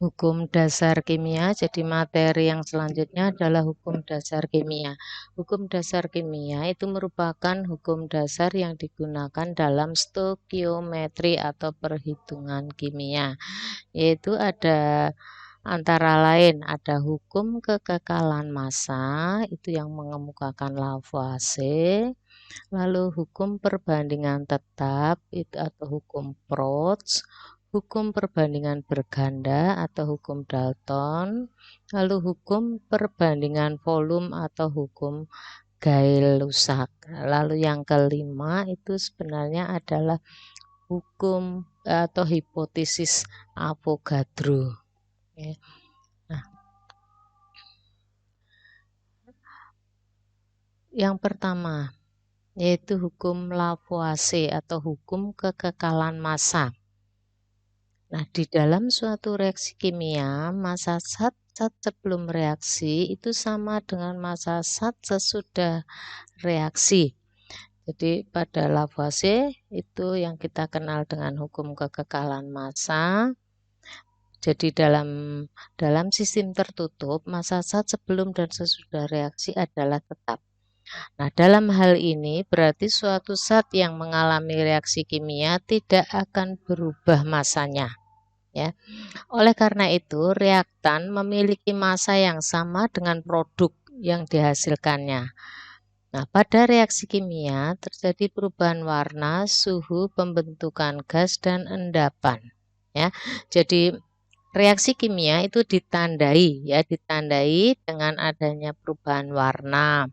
hukum dasar kimia. Jadi materi yang selanjutnya adalah hukum dasar kimia. Hukum dasar kimia itu merupakan hukum dasar yang digunakan dalam stokiometri atau perhitungan kimia. Yaitu ada antara lain ada hukum kekekalan massa, itu yang mengemukakan Lavoisier. Lalu hukum perbandingan tetap itu atau hukum Proust, hukum perbandingan berganda atau hukum Dalton, lalu hukum perbandingan volume atau hukum Gay-Lussac. Lalu yang kelima itu sebenarnya adalah hukum atau hipotesis Avogadro. Ya. Nah, yang pertama yaitu hukum Lavoisier atau hukum kekekalan massa. Nah, di dalam suatu reaksi kimia, massa zat sebelum reaksi itu sama dengan massa zat sesudah reaksi. Jadi pada Lavoisier itu yang kita kenal dengan hukum kekekalan massa. Jadi dalam sistem tertutup, massa zat sebelum dan sesudah reaksi adalah tetap. Nah, dalam hal ini berarti suatu zat yang mengalami reaksi kimia tidak akan berubah massanya, ya. Oleh karena itu, reaktan memiliki massa yang sama dengan produk yang dihasilkannya. Nah, pada reaksi kimia terjadi perubahan warna, suhu, pembentukan gas, dan endapan. Ya, jadi reaksi kimia itu ditandai dengan adanya perubahan warna,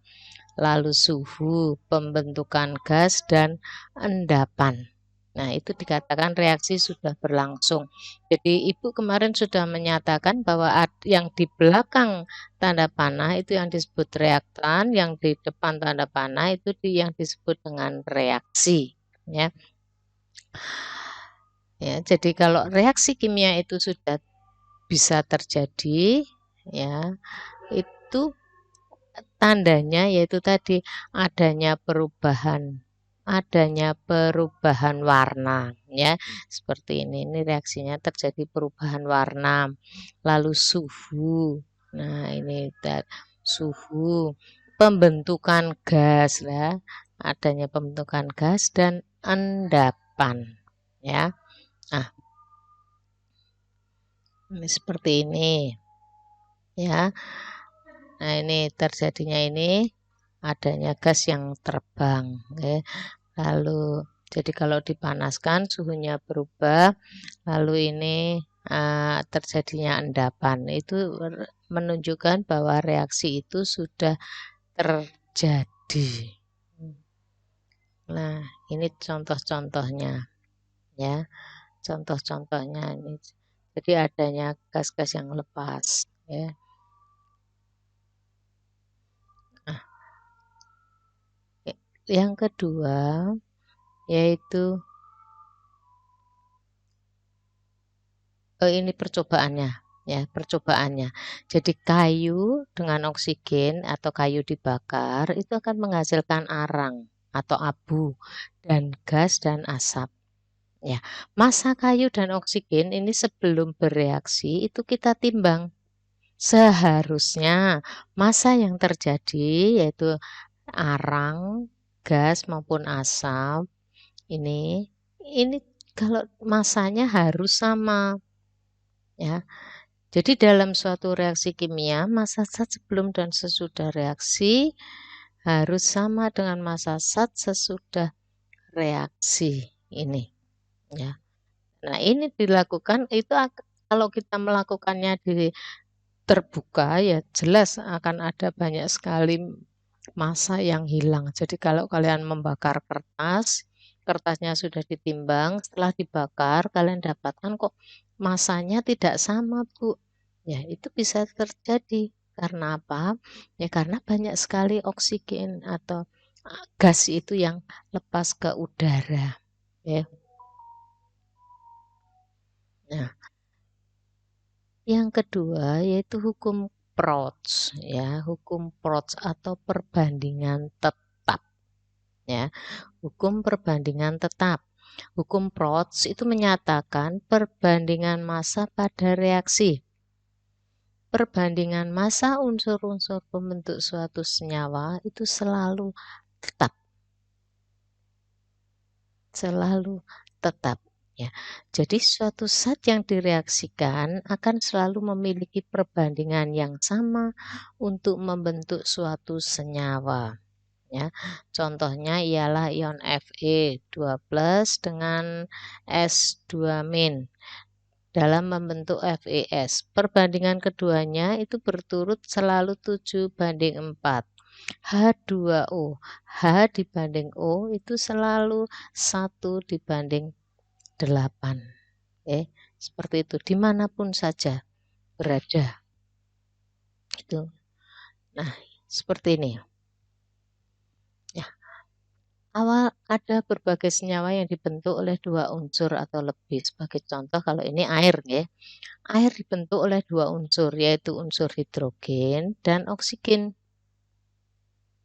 lalu suhu, pembentukan gas, dan endapan. Nah, itu dikatakan reaksi sudah berlangsung. Jadi, Ibu kemarin sudah menyatakan bahwa yang di belakang tanda panah itu yang disebut reaktan, yang di depan tanda panah itu yang disebut dengan reaksi. Ya. Ya, jadi kalau reaksi kimia itu sudah bisa terjadi, ya, itu tandanya yaitu tadi adanya perubahan warna, ya, seperti ini reaksinya terjadi perubahan warna, lalu suhu, nah ini suhu, pembentukan gas, ya, adanya pembentukan gas dan endapan, ya. Nah, ini seperti ini, ya. Nah, ini terjadinya ini adanya gas yang terbang, ya. Lalu jadi kalau dipanaskan suhunya berubah, lalu ini terjadinya endapan. Itu menunjukkan bahwa reaksi itu sudah terjadi. Nah, ini contoh-contohnya, ya. Contoh-contohnya ini. Jadi adanya gas-gas yang lepas, ya. Nah, yang kedua yaitu ini percobaannya, ya, percobaannya. Jadi kayu dengan oksigen atau kayu dibakar itu akan menghasilkan arang atau abu dan gas dan asap. Ya, massa kayu dan oksigen ini sebelum bereaksi itu kita timbang. Seharusnya massa yang terjadi yaitu arang, gas maupun asap ini kalau massanya harus sama, ya. Jadi dalam suatu reaksi kimia, massa zat sebelum dan sesudah reaksi harus sama dengan massa zat sesudah reaksi ini, ya. Nah, ini dilakukan itu kalau kita melakukannya di terbuka ya jelas akan ada banyak sekali massa yang hilang. Jadi kalau kalian membakar kertas, kertasnya sudah ditimbang, setelah dibakar kalian dapatkan kok massanya tidak sama, Bu. Ya, itu bisa terjadi. Karena apa? Ya karena banyak sekali oksigen atau gas itu yang lepas ke udara. Ya. Nah, yang kedua yaitu hukum Proust, ya, hukum Proust atau perbandingan tetap, ya, hukum perbandingan tetap. Hukum Proust itu menyatakan perbandingan massa pada reaksi. Perbandingan massa unsur-unsur pembentuk suatu senyawa itu selalu tetap. Selalu tetap. Ya. Jadi suatu zat yang direaksikan akan selalu memiliki perbandingan yang sama untuk membentuk suatu senyawa. Ya. Contohnya ialah ion Fe2+ dengan S2- dalam membentuk FeS. Perbandingan keduanya itu berturut selalu 7:4. H2O, H dibanding O itu selalu 1:8. Seperti itu, dimanapun saja berada. Itu. Nah, seperti ini. Ya. Awal ada berbagai senyawa yang dibentuk oleh 2 unsur atau lebih. Sebagai contoh, kalau ini air, ya. Air dibentuk oleh 2 unsur, yaitu unsur hidrogen dan oksigen.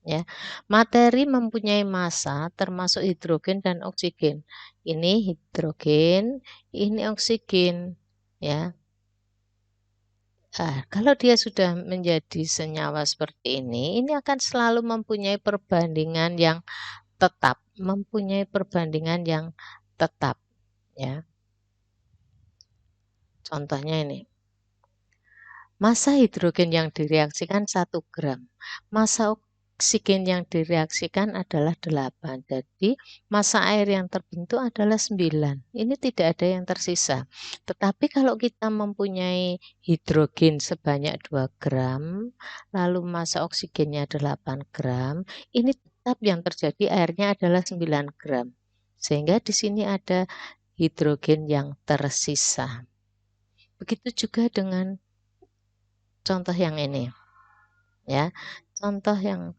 Ya, materi mempunyai massa termasuk hidrogen dan oksigen. Ini hidrogen, ini oksigen, ya. Kalau dia sudah menjadi senyawa seperti ini akan selalu mempunyai perbandingan yang tetap, ya. Contohnya ini. Massa hidrogen yang direaksikan 1 gram. Massa oksigen yang direaksikan adalah 8. Jadi massa air yang terbentuk adalah 9. Ini tidak ada yang tersisa. Tetapi kalau kita mempunyai hidrogen sebanyak 2 gram, lalu massa oksigennya 8 gram, ini tetap yang terjadi airnya adalah 9 gram. Sehingga di sini ada hidrogen yang tersisa. Begitu juga dengan contoh yang ini, ya. Contoh yang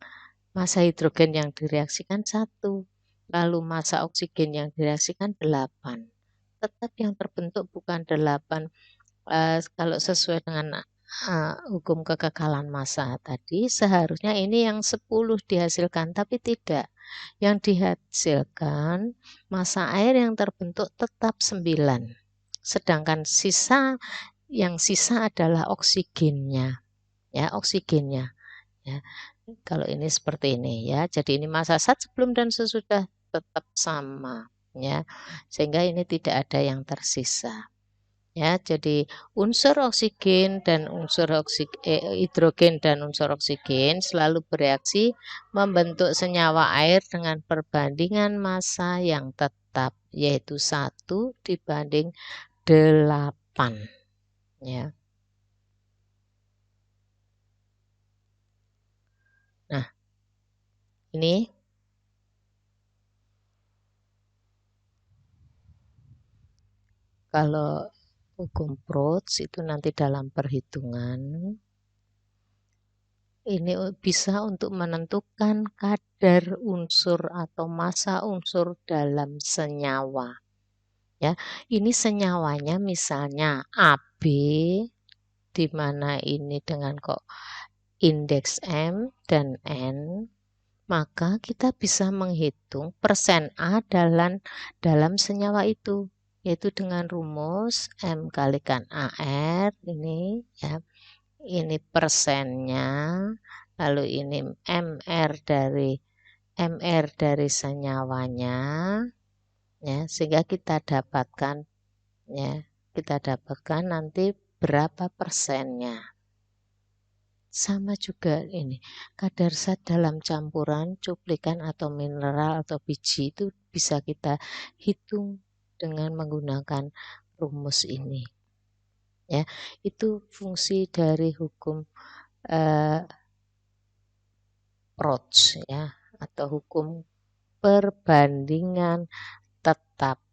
massa hidrogen yang direaksikan 1, lalu massa oksigen yang direaksikan 8. Tetap yang terbentuk bukan 8, kalau sesuai dengan hukum kekekalan massa tadi, seharusnya ini yang 10 dihasilkan, tapi tidak. Yang dihasilkan massa air yang terbentuk tetap 9. Sedangkan yang sisa adalah oksigennya, ya, oksigennya, ya. Kalau ini seperti ini, ya. Jadi ini massa zat sebelum dan sesudah tetap sama, ya. Sehingga ini tidak ada yang tersisa. Ya, jadi unsur oksigen dan hidrogen dan unsur oksigen selalu bereaksi membentuk senyawa air dengan perbandingan massa yang tetap, yaitu 1:8. Ya. Nah, ini kalau hukum Proust itu nanti dalam perhitungan ini bisa untuk menentukan kadar unsur atau massa unsur dalam senyawa. Ya, ini senyawanya misalnya AB, di mana ini dengan indeks M dan N, maka kita bisa menghitung persen A dalam senyawa itu, yaitu dengan rumus M kalikan AR ini, ya. Ini persennya, lalu ini MR dari senyawanya, ya, sehingga kita dapatkan nanti berapa persennya. Sama juga ini, kadar zat dalam campuran, cuplikan atau mineral atau biji itu bisa kita hitung dengan menggunakan rumus ini. Ya, itu fungsi dari hukum Proust, ya, atau hukum perbandingan tetap.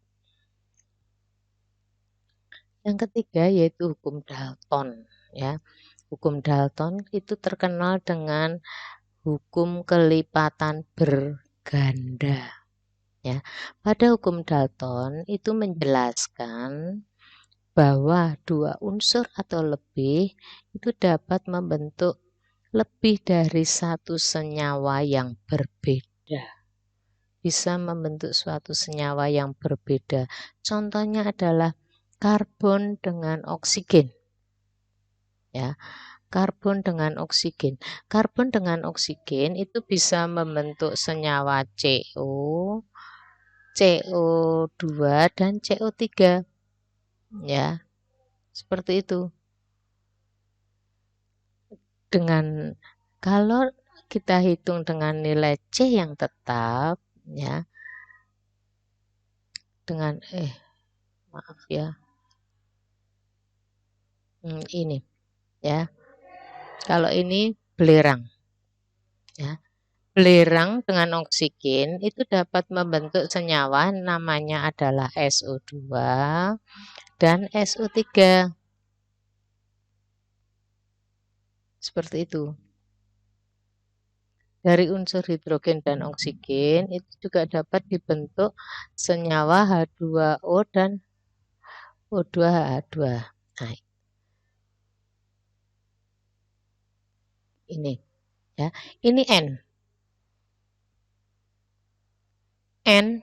Yang ketiga yaitu hukum Dalton, ya. Hukum Dalton itu terkenal dengan hukum kelipatan berganda, ya. Pada hukum Dalton itu menjelaskan bahwa 2 unsur atau lebih itu dapat membentuk lebih dari 1 senyawa yang berbeda. bisa membentuk suatu senyawa yang berbeda. Contohnya adalah karbon dengan oksigen. Ya, karbon dengan oksigen. Karbon dengan oksigen itu bisa membentuk senyawa CO, CO2 dan CO3. Ya, seperti itu. Dengan kalau kita hitung dengan nilai C yang tetap, ya, dengan maaf ya, ini ya, kalau ini belerang, ya, belerang dengan oksigen itu dapat membentuk senyawa namanya adalah SO2 dan SO3, seperti itu. Dari unsur hidrogen dan oksigen itu juga dapat dibentuk senyawa H2O dan O2H2. Nah, ini ya. Ini N. N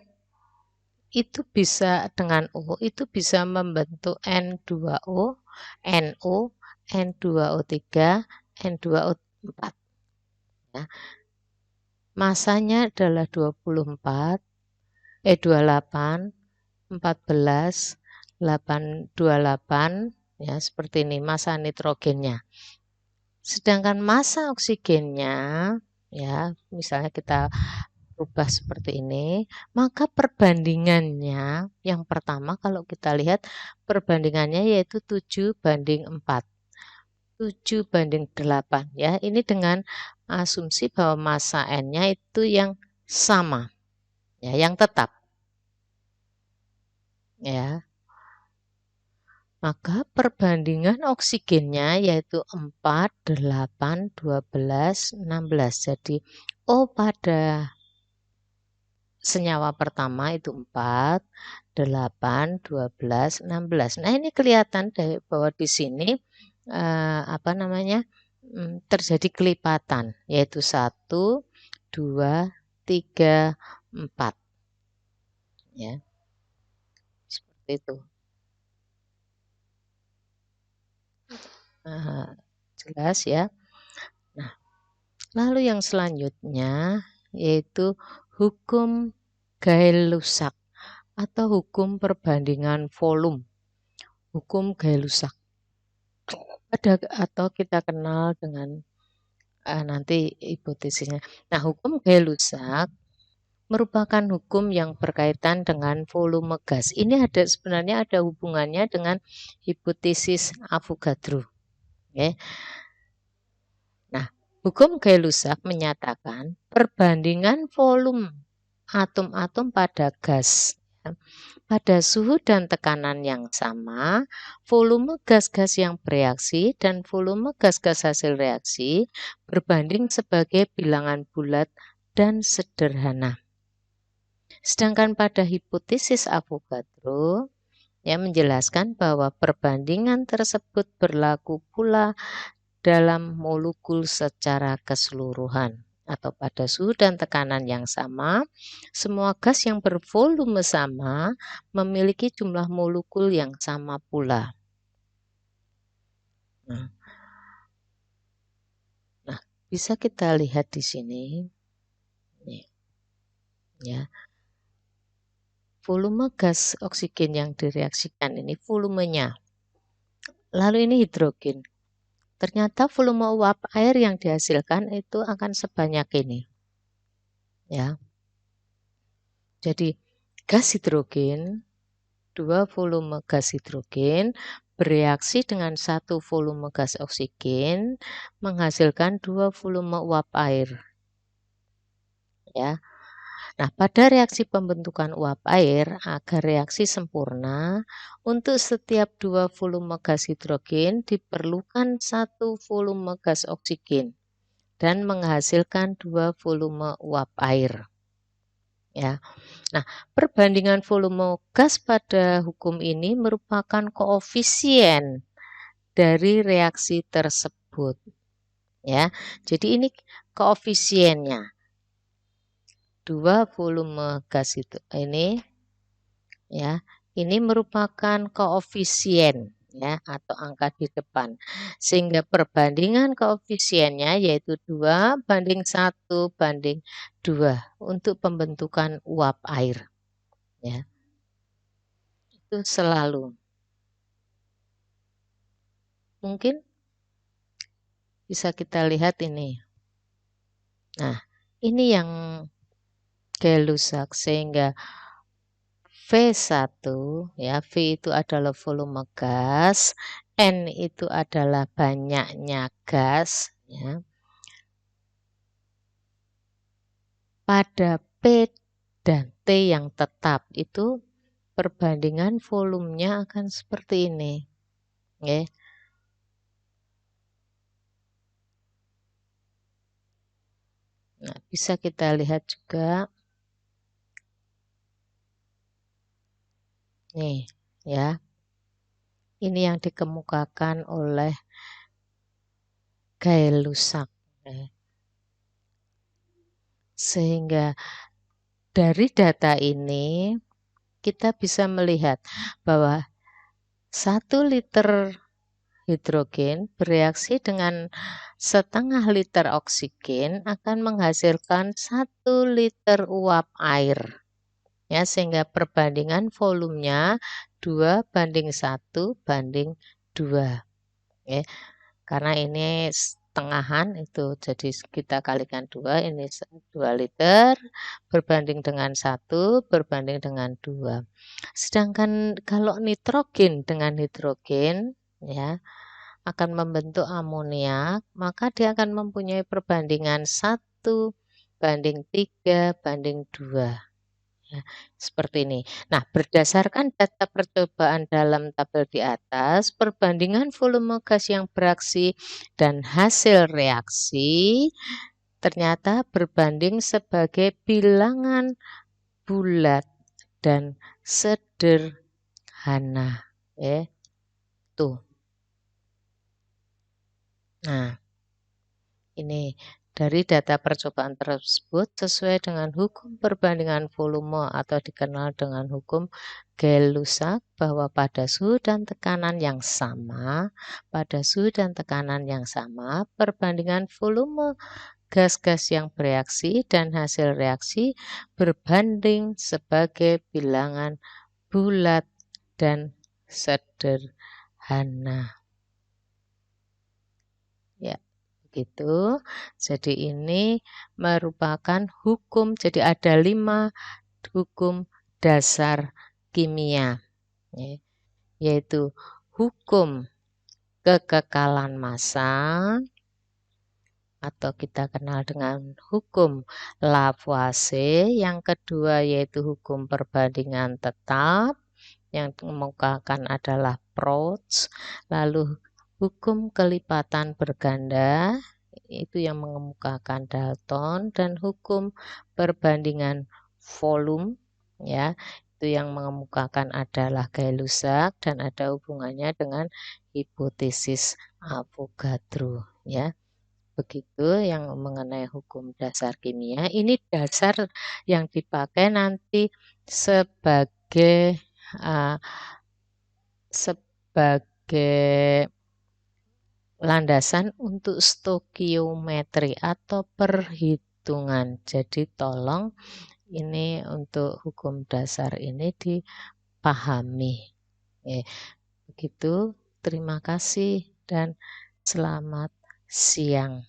itu bisa dengan O itu bisa membentuk N2O, NO, N2O3, N2O4. Ya. Masanya adalah 28, 14, 28 ya, seperti ini massa nitrogennya. Sedangkan massa oksigennya ya, misalnya kita rubah seperti ini, maka perbandingannya yang pertama kalau kita lihat perbandingannya yaitu 7:4. 7:8 ya. Ini dengan asumsi bahwa massa N-nya itu yang sama. Ya, yang tetap. Ya. Maka perbandingan oksigennya yaitu 4, 8, 12, 16. Jadi O pada senyawa pertama itu 4, 8, 12, 16. Nah, ini kelihatan bahwa di sini terjadi kelipatan yaitu 1, 2, 3, 4. Ya. Seperti itu. Jelas ya. Nah, lalu yang selanjutnya yaitu hukum Gay-Lussac atau hukum perbandingan volume. Hukum Gay-Lussac. Atau kita kenal dengan nanti hipotesisnya. Nah, hukum Gay-Lussac merupakan hukum yang berkaitan dengan volume gas. Ini sebenarnya ada hubungannya dengan hipotesis Avogadro. Okay. Nah, hukum Gay-Lussac menyatakan perbandingan volume atom-atom pada gas pada suhu dan tekanan yang sama, volume gas-gas yang bereaksi dan volume gas-gas hasil reaksi berbanding sebagai bilangan bulat dan sederhana. Sedangkan pada hipotesis Avogadro menjelaskan bahwa perbandingan tersebut berlaku pula dalam molekul secara keseluruhan atau pada suhu dan tekanan yang sama, semua gas yang bervolume sama memiliki jumlah molekul yang sama pula. Nah, bisa kita lihat di sini. Nih, ya. Volume gas oksigen yang direaksikan ini volumenya. Lalu ini hidrogen. Ternyata volume uap air yang dihasilkan itu akan sebanyak ini. Ya. Jadi gas hidrogen, 2 volume gas hidrogen bereaksi dengan 1 volume gas oksigen menghasilkan 2 volume uap air. Ya. Nah, pada reaksi pembentukan uap air, agar reaksi sempurna, untuk setiap 2 volume gas hidrogen diperlukan 1 volume gas oksigen dan menghasilkan 2 volume uap air. Ya. Nah, perbandingan volume gas pada hukum ini merupakan koefisien dari reaksi tersebut. Ya. Jadi ini koefisiennya. dua volume gas itu ini ya, ini merupakan koefisien ya atau angka di depan. Sehingga perbandingan koefisiennya yaitu 2:1:2 untuk pembentukan uap air ya. Itu selalu. Mungkin bisa kita lihat ini. Nah, ini yang Gay-Lussac sehingga V1 ya, V itu adalah volume gas, N itu adalah banyaknya gas ya. Pada P dan T yang tetap itu perbandingan volumenya akan seperti ini. Ya. Nah, bisa kita lihat juga nih ya. Ini yang dikemukakan oleh Gay-Lussac. Ya. Sehingga dari data ini kita bisa melihat bahwa 1 liter hidrogen bereaksi dengan setengah liter oksigen akan menghasilkan 1 liter uap air. Ya, sehingga perbandingan volumenya 2:1:2. Ya. Karena ini setengahan itu jadi kita kalikan 2, ini 2 liter berbanding dengan 1 berbanding dengan 2. Sedangkan kalau nitrogen dengan hidrogen ya akan membentuk amoniak, maka dia akan mempunyai perbandingan 1:3:2. Ya, seperti ini. Nah, berdasarkan data percobaan dalam tabel di atas, perbandingan volume gas yang beraksi dan hasil reaksi ternyata berbanding sebagai bilangan bulat dan sederhana. Tuh. Nah, ini dari data percobaan tersebut sesuai dengan hukum perbandingan volume atau dikenal dengan hukum Gay-Lussac bahwa pada suhu dan tekanan yang sama, perbandingan volume gas-gas yang bereaksi dan hasil reaksi berbanding sebagai bilangan bulat dan sederhana. Ya. Gitu. Jadi ini merupakan hukum, jadi ada 5 hukum dasar kimia, ya, yaitu hukum kekekalan massa atau kita kenal dengan hukum Lavoisier, yang kedua yaitu hukum perbandingan tetap, yang mengemukakan adalah Proust, lalu hukum kelipatan berganda itu yang mengemukakan Dalton, dan hukum perbandingan volume ya itu yang mengemukakan adalah Gay-Lussac dan ada hubungannya dengan hipotesis Avogadro ya. Begitu yang mengenai hukum dasar kimia. Ini dasar yang dipakai nanti sebagai landasan untuk stokiometri atau perhitungan. Jadi tolong ini untuk hukum dasar ini dipahami. Begitu, terima kasih dan selamat siang.